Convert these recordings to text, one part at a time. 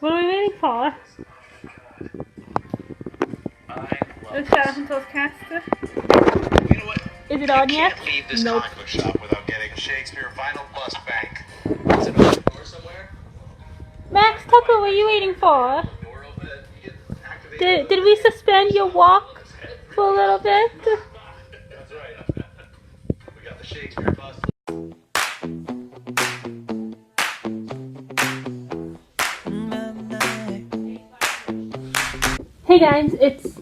What are we waiting for? The Shadowhunters caster. You know what? Is it on yet? Can't leave this Nope. comic book shop without getting a Shakespeare Final Plus bank. Is it on the door somewhere? Max Tucker, what are you waiting for? Door open, you get activated. Did we suspend your walk for a little bit? That's right. We got the Shakespeare bus. Hey guys, it's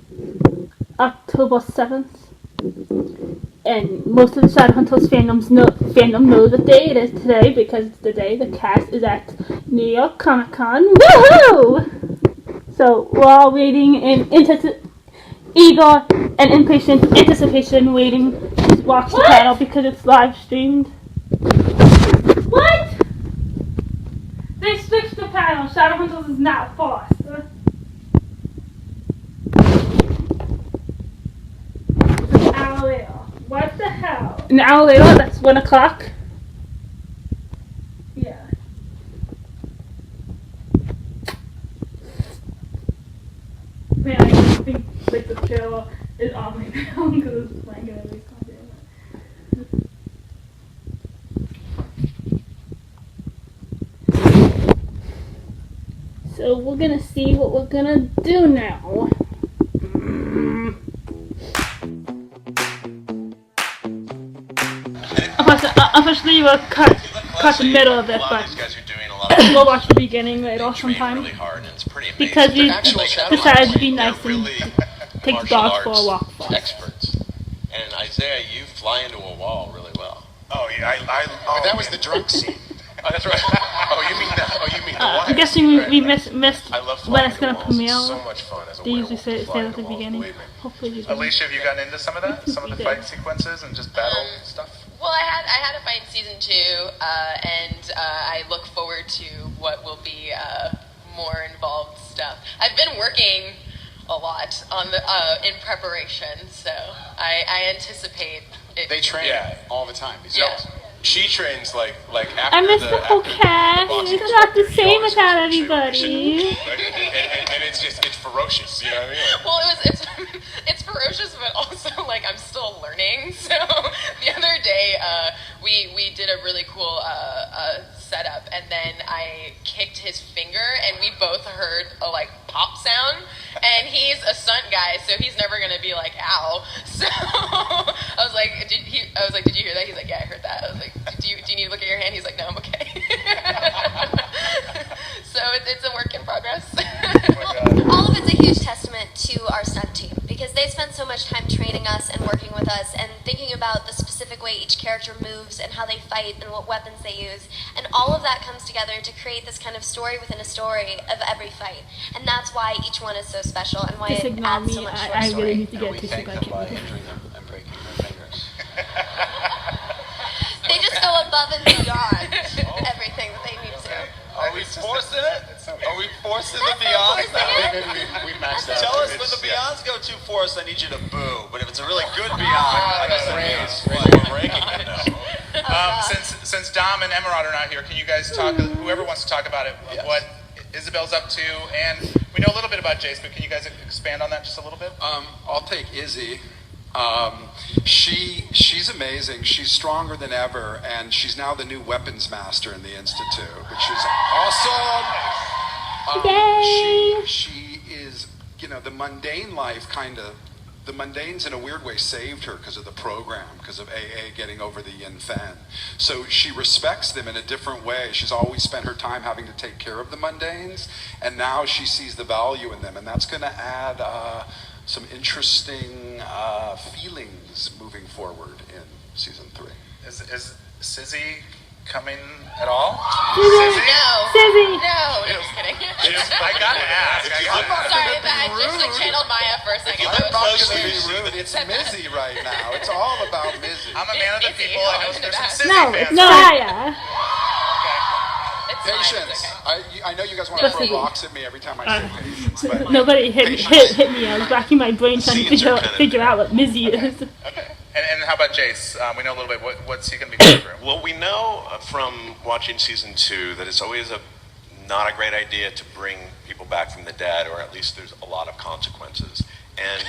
October 7th, and most of the Shadowhunters fandom knows what day it is today because it's the day the cast is at New York Comic Con. Woohoo! So we're all waiting in eager and impatient anticipation, waiting to watch the panel because it's live streamed. What? They switched the panel. Shadowhunters is not forced. What the hell? An hour later, that's 1 o'clock. Yeah. Man, I just think like the trailer is on right now because it's playing it every time. So we're gonna see what we're gonna do now. Unfortunately, we'll cut the middle of it, but we'll watch the beginning later sometime. Because we decided to be nice and take the dog for a walk first. Experts. And Isaiah, you fly into a wall really well. Oh yeah, That was the drunk scene. Oh, that's right. Oh, you mean that? Oh, you mean the I'm guessing we missed when it's gonna premiere. So much fun as a They usually say werewolf at the flying beginning. walls, believe me. Hopefully you do. Alicia, have you gotten into some of that? Some of the fight sequences and just battle stuff? Well, I had a fight in season 2, and I look forward to what will be more involved stuff. I've been working a lot on the in preparation, so I anticipate it. They train all the time. Yeah. She trains like after I miss the whole after cast. boxing It's not the she same always without goes, everybody. and it's ferocious, you know what I mean? Well, it's ferocious, but also like I'm still learning. So the other day, we did a really cool setup, and then I kicked his finger, and we both heard a like pop sound. And he's a stunt guy, so he's never gonna be like, "Ow!" So I was like, "Did you hear that?" He's like, "Yeah, I heard that." I was like, "Do you need to look at your hand?" He's like, "No, I'm okay." So it's a work in progress. Well, all of it's a huge testament to our stunt team because they spend so much time training us and working with us and thinking about the specific way each character moves and how they fight and what weapons they use. And all of that comes together to create this kind of story within a story of every fight. And that's why each one is so special and why Just it ignore adds me. so much to our I story. really need to get We tissue thank back them by in. injuring them and breaking their fingers. They just go above and beyond everything that they need to. Are we forcing it? Are we forcing the beyonds now? We maxed out. Tell us when the beyonds go too forced, I need you to boo. But if it's a really good beyond, I We're breaking it now. Since Dom and Emerald are not here, can you guys talk? Whoever wants to talk about it, what Isabel's up to, and we know a little bit about Jace, but can you guys expand on that just a little bit? I'll take Izzy. She's amazing. She's stronger than ever, and she's now the new weapons master in the Institute, which is awesome. Yay! She is, the mundane life the mundanes in a weird way saved her because of the program, because of AA getting over the yin fan. So she respects them in a different way. She's always spent her time having to take care of the mundanes, and now she sees the value in them, and that's going to add some interesting feelings moving forward in season 3. Is Sizzy coming at all? Sizzy! No, just kidding. I gotta ask. Sorry, I just like channeled Maya for a second. I'm not going to be rude. It's Mizzy right now. It's all about Mizzy. I'm a man of the people. I know there's some Sizzy No, fans. it's Maya. It's Patience. fine, it's okay. I know you guys want to throw rocks at me every time I say patience, but Nobody hit me. I was racking my brain trying to figure out what Mizzy is. Okay. And how about Jace? We know a little bit. What's he going to be going through? Well, we know from watching season 2 that it's always not a great idea to bring people back from the dead, or at least there's a lot of consequences. And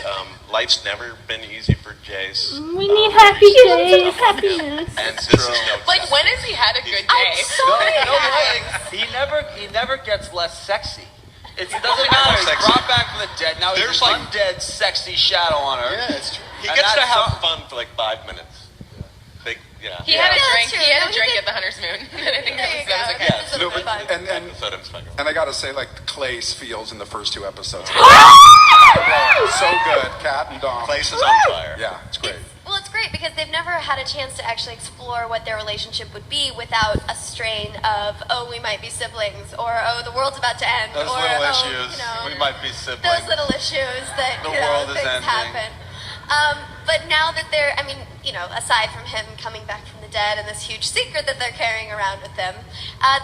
life's never been easy for Jace. We need happy days, happiness. And this is no Like, when has he had a good day? He never gets less sexy. It doesn't matter. He's brought back from the dead. Now he's an undead, sexy Shadowhunter. Yeah, it's true. He gets to have fun for like 5 minutes. He had a drink. He had a drink at the Hunter's Moon. And I think that was okay. Yeah, No, but, and episode of Spider-Man. I gotta say, like, Clay's feels in the first 2 episodes. So good, Kat and Dom. Place is on fire. Yeah, it's great. Well, it's great because they've never had a chance to actually explore what their relationship would be without a strain of, oh, we might be siblings, or oh, the world's about to end, Those or little oh, issues. you know, We might be siblings. those little issues that The you know, world is things ending. happen. But now that they're, I mean, you know, aside from him coming back from the dead and this huge secret that they're carrying around with them,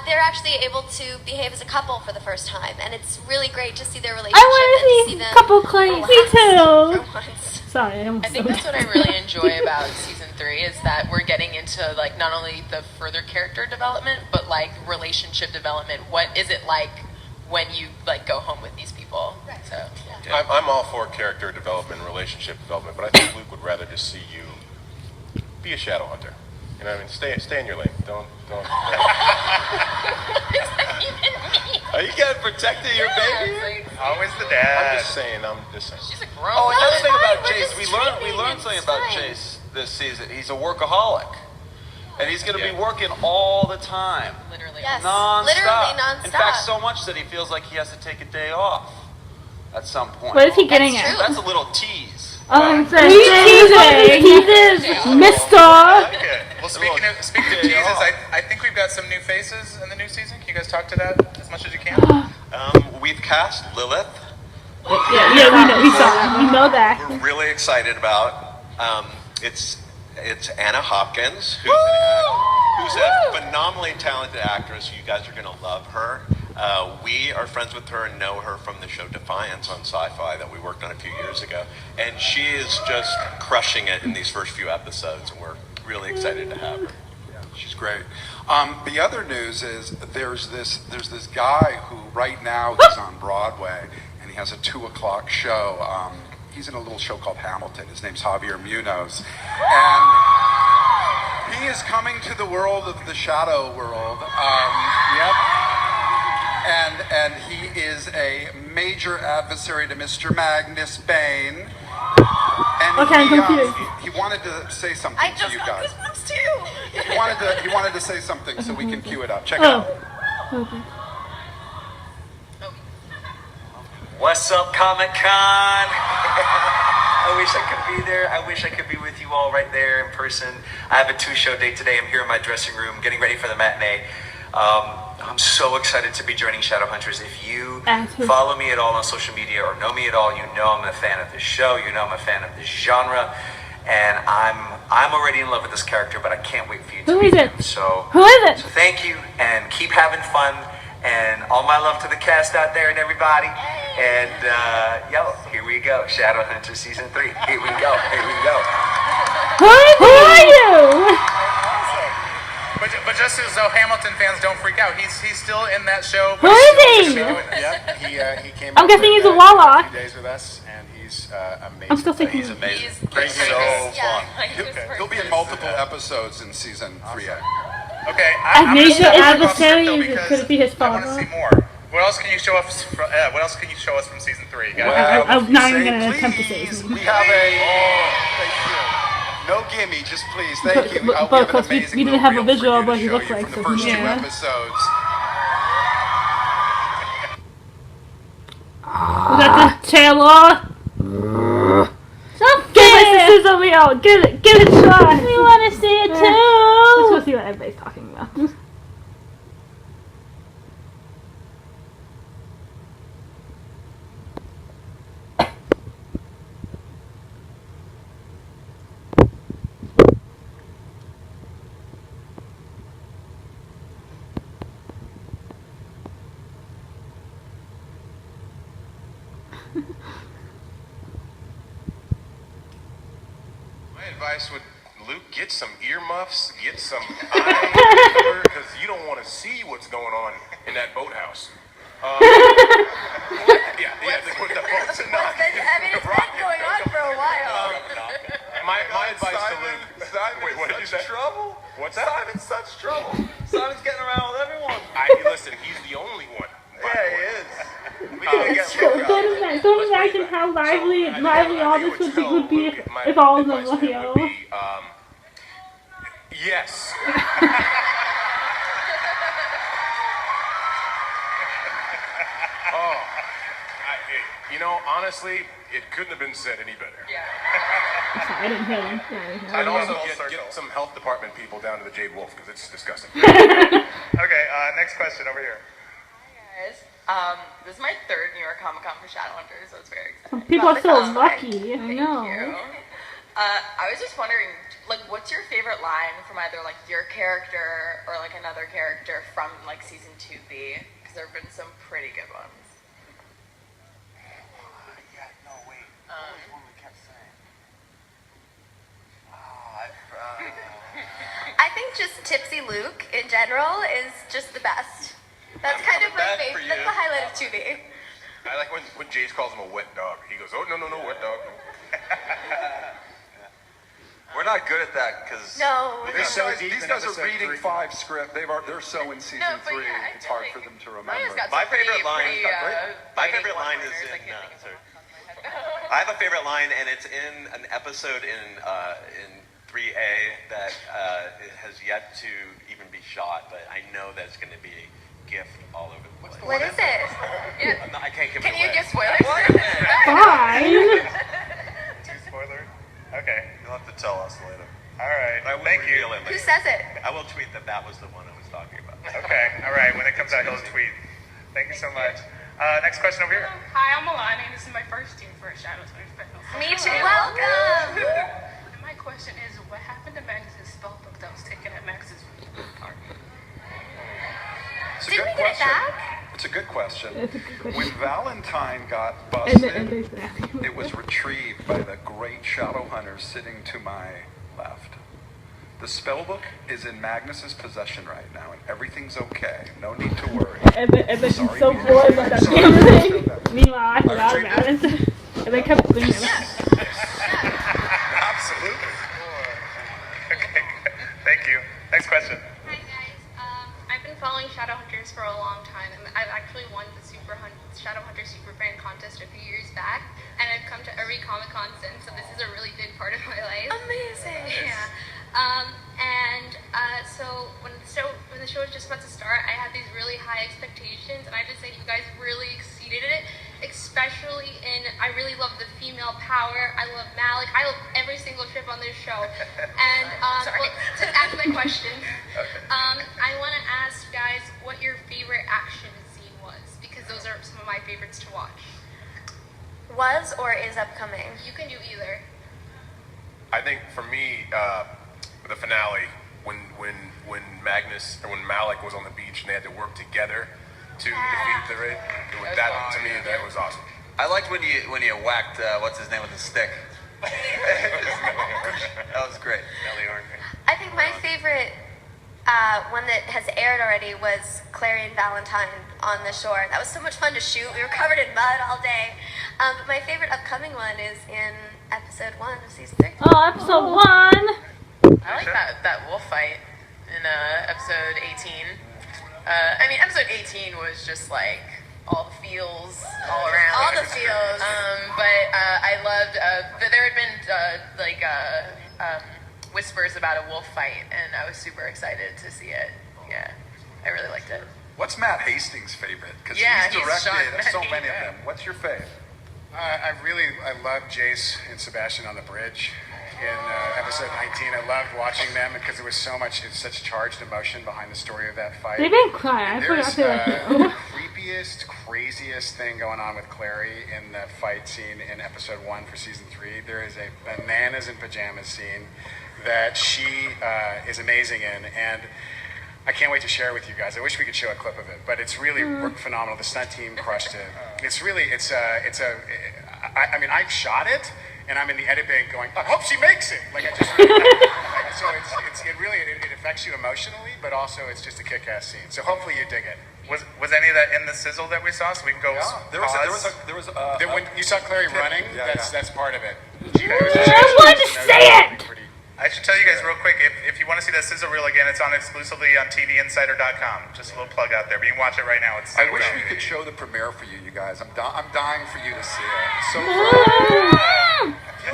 they're actually able to behave as a couple for the first time, and it's really great to see their relationship. I want to see them couple Clay. Me too. for once. Sorry, I'm I think that's what I really enjoy about season 3 is that we're getting into like not only the further character development, but like relationship development. What is it like when you like go home with these people? Right. So I'm all for character development, relationship development, but I think Luke would rather just see you be a shadow hunter. You know what I mean? Stay in your lane. Don't. what does that even mean? Are you getting protected your baby? It's like, Always the I'm dad. just saying. she's a grown Oh, woman. another thing about we're Jace, just we learned treating something it, about it's fine. Jace this season. He's a workaholic, and he's going to be Yeah. working all the time, Literally. Yes. non-stop. Literally non-stop. In fact, so much that he feels like he has to take a day off at some point. What is he getting That's at? true. That's a little tease. I'm saying, teasers, I Mister. like it. Well, speaking of teases, I think we've got some new faces in the new season. Can you guys talk to that as much as you can? We've cast Lilith. Yeah, we saw that. We know that. We're really excited about. It's Anna Hopkins, who's a phenomenally talented actress. You guys are going to love her. We are friends with her and know her from the show Defiance on Sci-Fi that we worked on a few years ago. And she is just crushing it in these first few episodes, and we're really excited to have her. Yeah, she's great. The other news is there's this guy who right now he's on Broadway and he has a 2:00 show. He's in a little show called Hamilton. His name's Javier Munoz, and he is coming to the world of the shadow world. Yep. And he is a major adversary to Mr. Magnus Bane. And Okay, I'm confused. he wanted to say something I to just you got guys. goosebumps too. He wanted to say something, so we can cue it up. Check it out. Okay. What's up, Comic Con? I wish I could be there. I wish I could be with you all right there in person. I have a 2-show date today. I'm here in my dressing room getting ready for the matinee. I'm so excited to be joining Shadowhunters. If you follow me at all on social media or know me at all, you know I'm a fan of this show. You know I'm a fan of this genre. And I'm already in love with this character, but I can't wait for you to meet him. So thank you, and keep having fun. And all my love to the cast out there and everybody. And here we go. Shadowhunters season 3. Here we go. Who are you? But just so Hamilton fans don't freak out, he's still in that show. Who is he? Yep, he came. I'm guessing he's a Warlock. A few days with us, and he's amazing. I'm still thinking He's amazing. He's so fun. He'll be in multiple episodes in season 3A. Okay, As major adversaries, because could it be his I want to father? see more. What else can you show us? What else can you show us from season 3? Well, I'm not even going to attempt to say please, his name. we have thank you. No gimme, just please, thank you. But We have an because we amazing didn't little have a reel for visual you of what to he show looked you like, from so the first 2 yeah. episodes. Was that the trailer? Give us the sizzle reel. Give it a try. We want to see it too. Let's go see what everybody's talking about. My advice would, Luke, get some earmuffs, get some eye because you don't want to see what's going on in that boathouse. Yeah, with the boats and not. I mean, it's been going on for a while. My advice to Luke. Wait, what did you say? Trouble? What's that? Simon's such trouble. Simon's getting around with everyone. Listen, he's the only one. Yeah, he is. We need to get Luke out. Don't imagine how lively all this would be if all of them were here. Yes. Honestly, it couldn't have been said any better. Yeah. I didn't hear him. I'd also get some health department people down to the Jade Wolf because it's disgusting. Okay, next question over here. Hi guys. This is my third New York Comic Con for Shadowhunters, so it's very exciting. People are so lucky. I know. Thank you. I was just wondering, like, what's your favorite line from either like your character or like another character from like season 2B? Because there have been some pretty good ones. I think just Tipsy Luke in general is just the best. That's kind of my favorite. That's the highlight of 2B. I like when Jace calls him a wet dog. He goes, oh, no, wet dog. We're not good at that because No. These guys are reading 5 script. They're so in season 3. Yeah, It's hard for them to remember. My favorite line is in. Sorry. I have a favorite line, and it's in an episode in 3A that it has yet to even be shot, but I know that it's going to be a gift all over the place. What is it? Yeah. I can't give it Can away. you give spoilers? Fine. Too spoiler? Okay. You'll have to tell us later. All right. I will Thank you. reveal it Who later. says it? I will tweet that was the one I was talking about. Okay. All right. When it comes out, he'll tweet. Thank you so much. Next question over here. Hi, I'm Alani, and this is my first team for Shadowhunters. Me too. Welcome. And my question is, what happened to Max's spellbook that was taken at Max's party? It's a Did good we get it question. back? It's a good question. It's a good question. When Valentine got And busted, exactly. it was retrieved by the great Shadowhunter sitting to my left. The spellbook is in Magnus's possession right now, and everything's okay. No need to worry. Evan so bored about that thing. Meanwhile, I forgot about it. And they kept bringing it up. Absolutely. Okay. Thank you. Next question. Hi, guys. I've been following Shadowhunters for a long time, and I've actually won the Shadowhunter Super Fan contest a few years back, and I've come to every Comic-Con since, so this is a really big part of my life. Amazing. Yeah. So when the show was just about to start, I had these really high expectations, and I just say you guys really exceeded it, especially I really love the female power. I love Malik. I love every single trip on this show. And well, to ask my question, I want to ask guys what your favorite action scene was, because those are some of my favorites to watch. Was or is upcoming? You can do either. I think for me, the finale, when Malik was on the beach and they had to work together to defeat the raid, that was awesome. I liked when you whacked what's his name with the stick. That was great. I think my favorite one that has aired already was Clary and Valentine on the shore. That was so much fun to shoot. We were covered in mud all day. But my favorite upcoming one is in episode 1 of season 3. Oh, episode 1. I like that wolf fight in episode 18. I mean, episode 18 was just like all the feels all around. All the feels. But I loved that there had been whispers about a wolf fight, and I was super excited to see it. Yeah, I really liked it. What's Matt Hastings' favorite? Because he's directed so many of them. What's your fave? I love Jace and Sebastian on the bridge in episode 19. I loved watching them because it's such charged emotion behind the story of that fight. They didn't cry. I There's forgot to the creepiest, craziest thing going on with Clary in the fight scene in episode 1 for season 3. There is a bananas in pajamas scene that she is amazing in, and I can't wait to share it with you guys. I wish we could show a clip of it, but it's really phenomenal. The stunt team crushed it. I mean, I shot it, and I'm in the edit bay going, I hope she makes it. Like I just like, so it affects you emotionally, but also it's just a kick-ass scene. So hopefully you dig it. Was any of that in the sizzle that we saw? So we can go. Yeah, when you saw Clary running, that's part of it. I want to see it. I should tell you guys real quick, if you want to see that sizzle reel again, it's on exclusively on TVinsider.com. Just a little plug out there, but you can watch it right now. It's I wish we could show the premiere for you guys. I'm dying for you to see it. It's so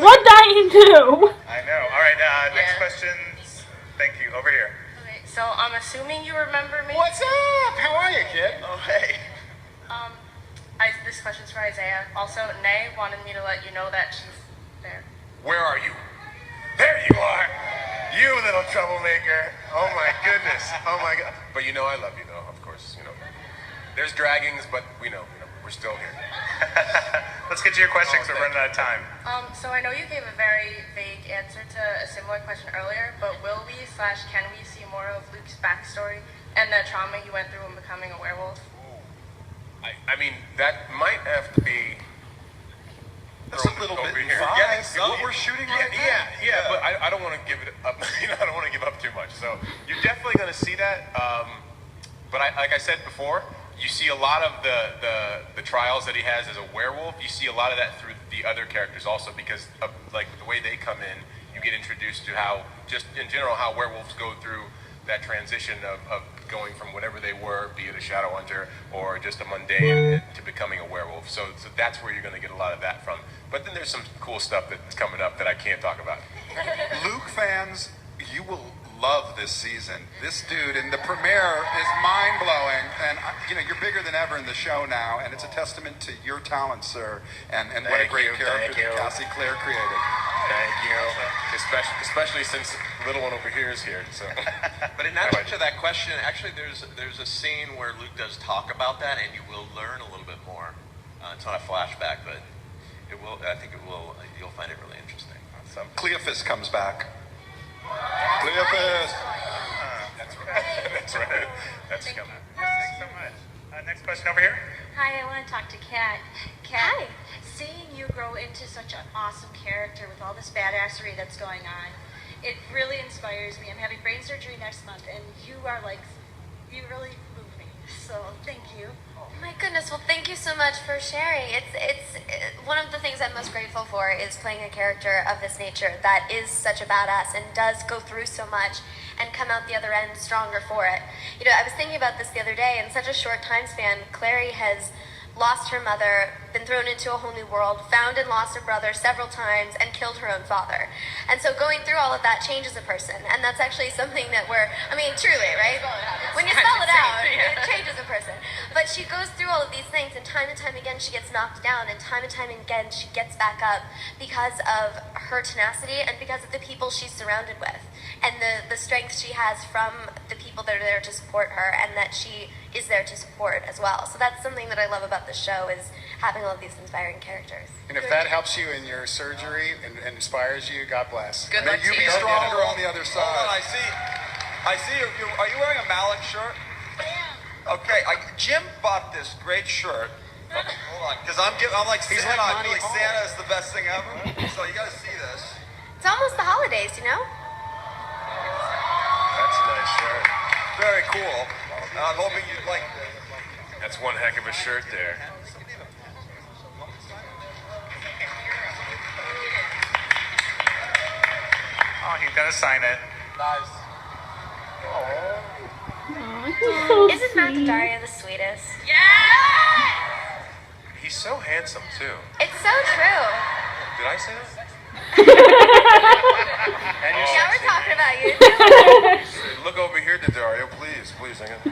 What dying too? I know. All right, next questions. Thank you. Over here. Okay, so I'm assuming you remember me. What's up? How are you, kid? Oh, hey. This question's for Isaiah. Also, Nay wanted me to let you know that she's there. Where are you? There you are! You little troublemaker. Oh my goodness. Oh my god. But you know I love you though, of course, you know. There's draggings, but we know, we're still here. Let's get to your question because we're running out of time. So I know you gave a very vague answer to a similar question earlier, but will we/can we see more of Luke's backstory and the trauma he went through when becoming a werewolf? I mean, that might have to be. That's a little bit biased. What we're shooting right now. Yeah, but I don't want to give it up. I don't want to give up too much. So you're definitely going to see that. But like I said before, you see a lot of the trials that he has as a werewolf. You see a lot of that through the other characters also, because of like the way they come in. You get introduced to how, just in general, how werewolves go through that transition of going from whatever they were, be it a Shadowhunter or just a mundane, to becoming a werewolf. So that's where you're going to get a lot of that from. But then there's some cool stuff that's coming up that I can't talk about. Luke fans, you will love this season. This dude in the premiere is mind-blowing, and you're bigger than ever in the show now, and it's a testament to your talent, sir, and what a great character that Cassie Clare created. Thank you. Especially since little one over here is here. So. But in answer to that question, actually, there's a scene where Luke does talk about that, and you will learn a little bit more. It's not a flashback, but it will. I think it will. You'll find it really interesting. Awesome. Cleophas comes back. Cleophas. That's right. That's right. That's coming. Thanks so much. Next question over here. Hi, I want to talk to Kat. Kat, seeing you grow into such an awesome character with all this badassery that's going on, it really inspires me. I'm having brain surgery next month, and you really move me. So thank you. Oh my goodness, well thank you so much for sharing. It's one of the things I'm most grateful for is playing a character of this nature that is such a badass and does go through so much and come out the other end stronger for it. You know, I was thinking about this the other day. In such a short time span, Clary has lost her mother, been thrown into a whole new world, found and lost a brother several times, and killed her own father. And so going through all of that changes a person, and that's actually something that truly, right? When you spell it out, it changes a person. But she goes through all of these things, and time again she gets knocked down, and time again she gets back up because of her tenacity and because of the people she's surrounded with, and the strength she has from the people that are there to support her, and that she is there to support as well. So that's something that I love about this show, is having all of these inspiring characters. And if that helps you in your surgery and inspires you, God bless. Good luck May you to be you. stronger on the other side. Hold on, I see. Are you wearing a Malik shirt? I am. Okay, Jim bought this great shirt. Hold on, because I'm like Santa. I feel like Santa is the best thing ever. So you got to see this. It's almost the holidays, you know? That's a nice shirt. Very cool. I'm hoping you'd like this. That's one heck of a shirt there. Oh, he's gonna sign it. Nice. Isn't Matt Daria the sweetest? He's so handsome too. It's so true. Did I say that? Yeah, we're talking about you too. Look over here, Dario, please. I got.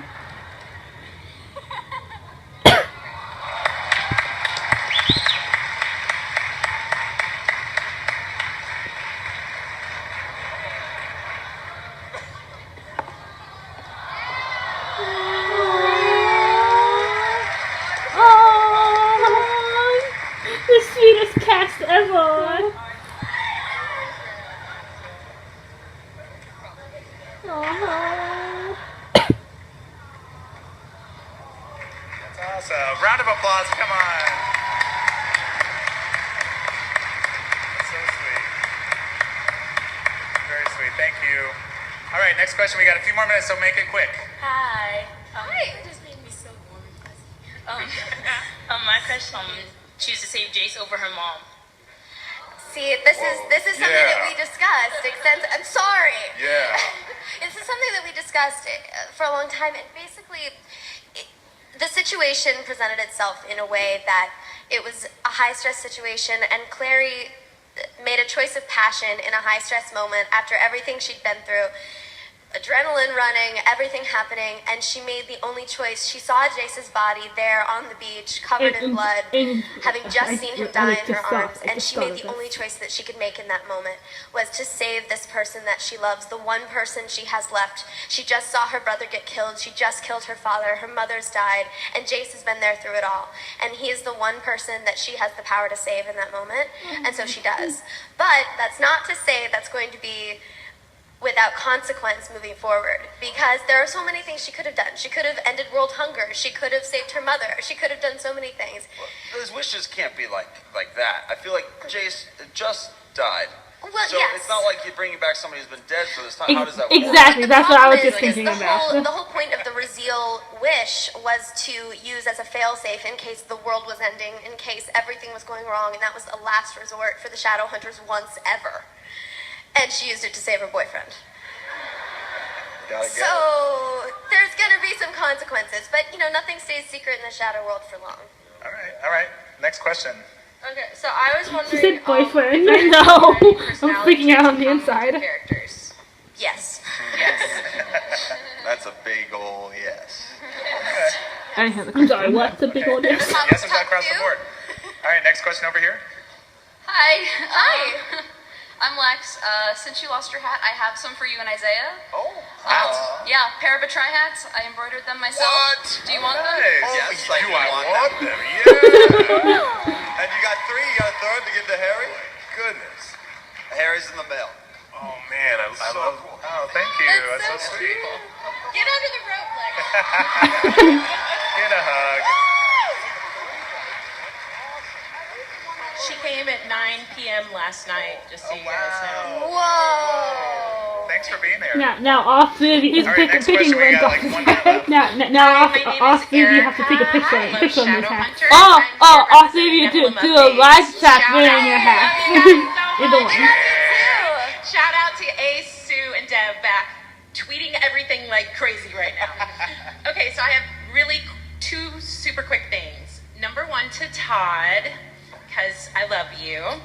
The sweetest cast ever. That's awesome. Round of applause, come on. That's so Thank you. All right, next question. We got a few more minutes, so make it quick. Hi. Hi. It just made me so warm and fuzzy. My question: choose to save Jace over her mom. See, this is something that we discussed. I'm sorry. Yeah. This is something that we discussed for a long time, and basically, the situation presented itself in a way that it was a high-stress situation, and Clary made a choice of passion in a high-stress moment after everything she'd been through. Adrenaline running, everything happening, and she made the only choice. She saw Jace's body there on the beach, covered in blood, having just seen him die in her arms, and she made the only choice that she could make in that moment was to save this person that she loves, the one person she has left. She just saw her brother get killed, she just killed her father, her mother's died, and Jace has been there through it all. And he is the one person that she has the power to save in that moment, and so she does. But that's not to say that's going to be without consequence moving forward, because there are so many things she could have done. She could have ended world hunger. She could have saved her mother. She could have done so many things. Well, his wishes can't be like that. I feel like Jace just died. Well, so yes. it's not like you're bringing back somebody who's been dead for this time. How does that work? Exactly, that's what I was just thinking the about. the whole point of the Raziel wish was to use as a failsafe in case the world was ending, in case everything was going wrong, and that was a last resort for the Shadowhunters once ever. And she used it to save her boyfriend. So there's gonna be some consequences, but nothing stays secret in the shadow world for long. All right. Next question. Okay, so I was She wondering. said boyfriend. No, I'm freaking out on the inside. Characters. Yes. That's a big ol' yes. I'm sorry, what's a big old yes? Yes is across the board. All right, next question over here. Hi. Hi. I'm Lex. Since you lost your hat, I have some for you and Isaiah. Oh, hats. Yeah, pair of Betray hats. I embroidered them myself. What? Do you want them? Nice. Yes, Do I want them? Yeah. And you got three. You got a third to give to Harry. Goodness. Harry's in the mail. Oh man, I love. cool. Oh, thank you. That's so sweet. Get under the rope, Lex. Get a hug. She came at 9 p.m. last night, just so you guys know. Whoa. Thanks for being there. Now all three of you, he's All right, next picking question. We rent got off. like 1 minute left. Now all three of you have to take a picture of this hat. All three of you do a live chat wearing your hat. Either one. Shout out to Ace, Sue, and Dev back tweeting everything like crazy right now. Okay, so I have really two super quick things. Number one to Todd, because I love you.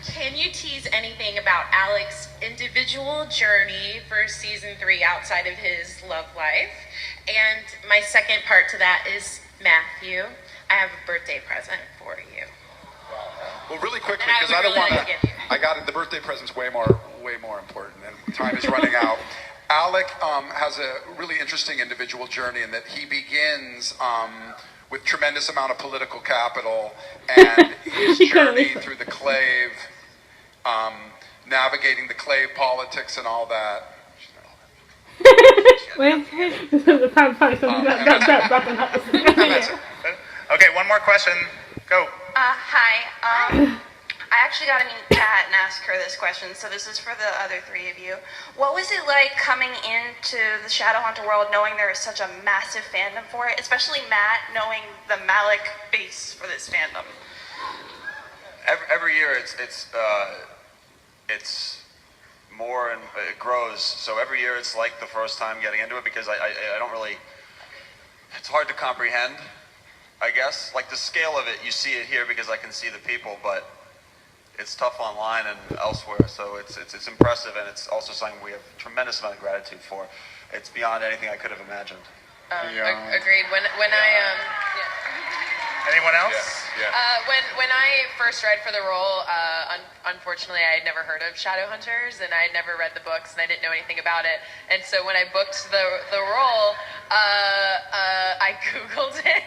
Can you tease anything about Alex's individual journey for season 3 outside of his love life? And my second part to that is, Matthew, I have a birthday present for you. Well, really quickly, And I because I would don't really want like to. to give you. I got it. The birthday present's way more important, and time is running out. Alec has a really interesting individual journey in that he begins with tremendous amount of political capital and his journey through the clave, navigating the clave politics and all that. Wait, probably something that's Okay, one more question. Go. Hi. I actually got a new cat and asked her this question, so this is for the other three of you. What was it like coming into the Shadowhunter world knowing there is such a massive fandom for it, especially Matt knowing the Malik base for this fandom? Every year it's more and it grows. So every year it's like the first time getting into it because I don't really. It's hard to comprehend, I guess. Like the scale of it, you see it here because I can see the people, but it's tough online and elsewhere. So it's impressive, and it's also something we have a tremendous amount of gratitude for. It's beyond anything I could have imagined. Agreed. When I Anyone else? Yeah. when I first read for the role, unfortunately, I had never heard of Shadowhunters, and I had never read the books, and I didn't know anything about it. And so when I booked the role, I Googled it.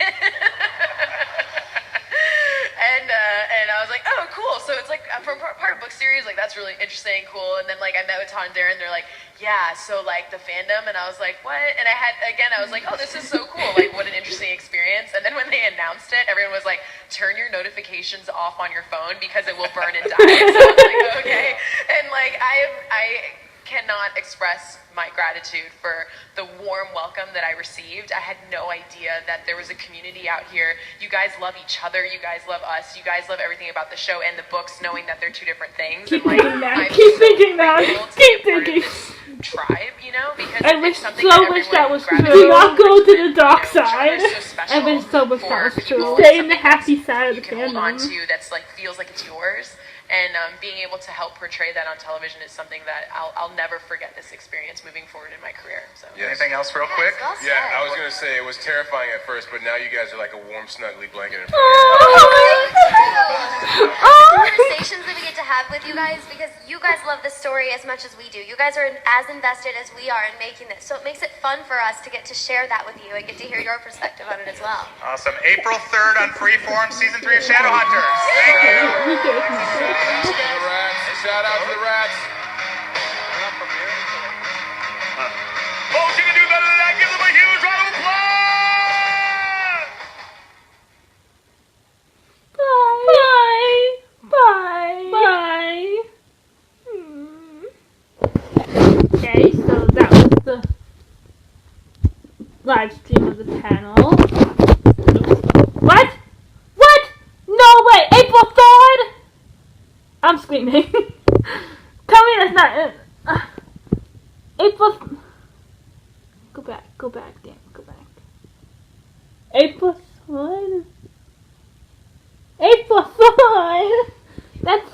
And I was like, oh, cool. So it's like from part of book series, like that's really interesting, cool. And then like I met with Todd and Darren, they're like, yeah, so like the fandom, and I was like, what? And I was like, oh, this is so cool. Like what an interesting experience. And then when they announced it, everyone was like, turn your notifications off on your phone because it will burn and die. So I was like, okay. And like I cannot express my gratitude for the warm welcome that I received. I had no idea that there was a community out here. You guys love each other. You guys love us. You guys love everything about the show and the books, knowing that they're two different things. Keep and, like, thinking that. I'm Keep so thinking that. grateful to Keep be a part of thinking. this tribe, you know, because I it's wish something so that wish everyone that was true. gravitates Do not go towards. to the dark side. Genre is so special I wish so wish that for was true. people. Stay in the happy side of You the can hold on fandom. to that's like feels like it's yours. And being able to help portray that on television is something that I'll never forget this experience moving forward in my career. So Anything else real quick? well Yeah, said. I was going to say it was terrifying at first, but now you guys are like a warm, snuggly blanket in front Conversations that we get to have with you guys, because you guys love this story as much as we do. You guys are as invested as we are in making this, so it makes it fun for us to get to share that with you and get to hear your perspective on it as well. Awesome. April 3rd on Freeform, Season 3 of Shadowhunters. Thank you. Shout out to the rats. Folks, you can do better than that. Give them a huge round of Bye. Bye. Bye. Okay, so that was the live stream of the panel. What? What? No way! April 3rd? I'm screaming. Tell me that's not April. Go back, damn, go back. April 3rd? April 3rd? That's.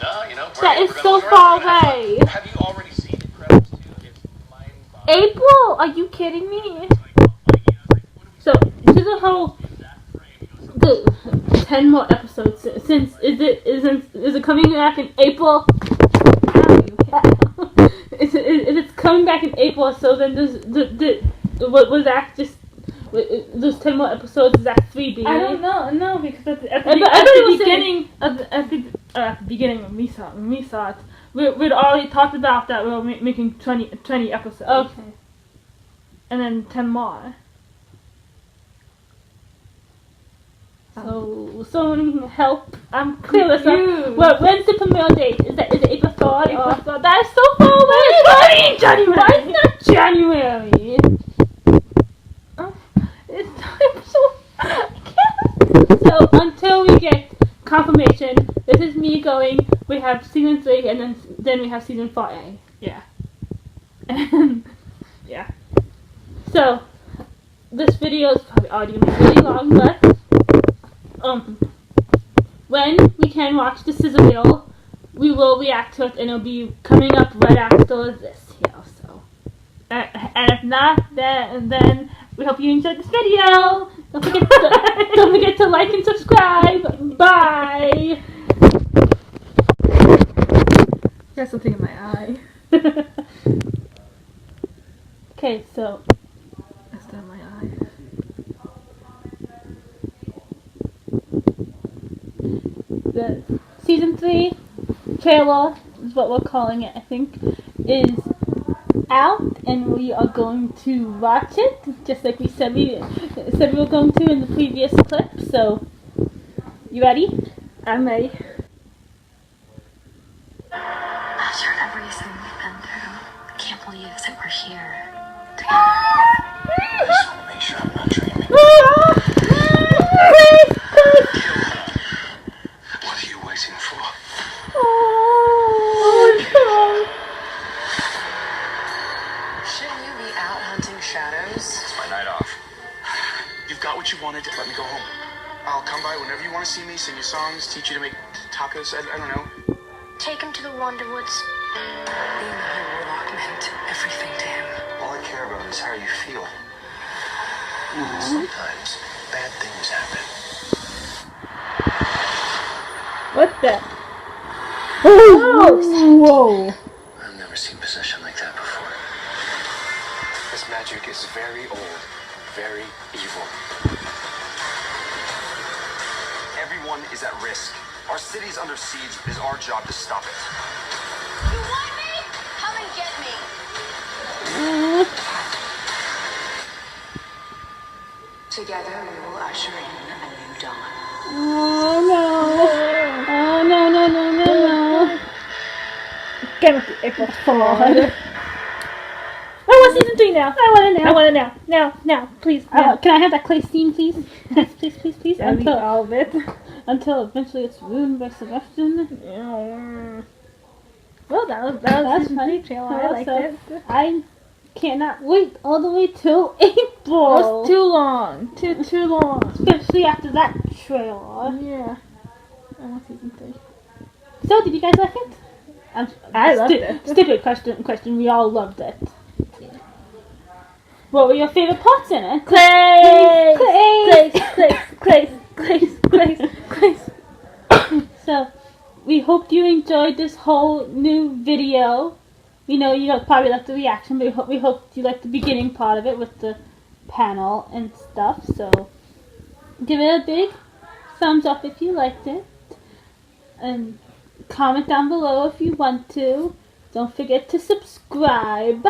No, you know. That is so far away. Have you already seen the credits too? It's mind-boggling. April? Are you kidding me? So, to the whole. The 10 more episodes since is it coming back in April? If it's coming back in April, so then what was that just those 10 more episodes? Is that 3D? I don't know. No, because at the beginning when we saw it, we'd already talked about that we were making 20 episodes. Okay. And then 10 more. So someone help. I'm clueless. When's the premiere date? Is it April 3rd? April 3rd. That is so far away. It's January. Why is not January? It's so. So until we get confirmation, this is me going. We have season 3, and then we have season 4A. Yeah. And yeah. So this video is probably already gonna be really long, but. When we can watch the scissor reel, we will react to it, and it'll be coming up right after this here. So, and if not, then we hope you enjoyed this video. Don't forget to like and subscribe. Bye. Got something in my eye. Okay, so that's in my eye. The season 3 trailer is what we're calling it, I think, is out, and we are going to watch it just like we said we were going to in the previous clip. So, you ready? I'm ready. After everything we've been through, I can't believe that we're here together. I just want to make sure I'm not dreaming. What are you waiting for? Shouldn't you be out hunting shadows? It's my night off. You've got what you wanted. Let me go home. I'll come by whenever you want to see me, sing you songs, teach you to make tacos. I don't know. Take him to the Wonderwoods. Being a high warlock meant everything to him. All I care about is how you feel. Sometimes bad things happen. What the? Oh! Whoa! I've never seen possession like that before. This magic is very old, very evil. Everyone is at risk. Our city's under siege. It is our job to stop it. You want me? Come and get me. Together we will usher in a new dawn. Oh no! Oh no! Game of April Fool. I want season 3 now. I want it now. I want it now. Now, please. Now. Can I have that clay scene, please? Please. Until all of it. Until eventually it's ruined by Sebastian. Yeah. Well, that was funny trailer. I liked it. I cannot wait all the way till April. It was too long. Too long. Especially after that trailer. Yeah. I want season 3. So, did you guys like it? I loved it. Stupid question. We all loved it. Yeah. What were your favorite parts in it? Clay. So, we hope you enjoyed this whole new video. You know, you probably liked the reaction, but we hope you liked the beginning part of it with the panel and stuff. So, give it a big thumbs up if you liked it. And comment down below if you want to. Don't forget to subscribe.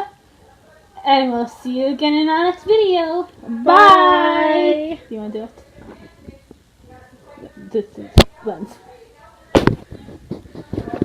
And we'll see you again in our next video. Bye! Do you want to do it? This is Lens.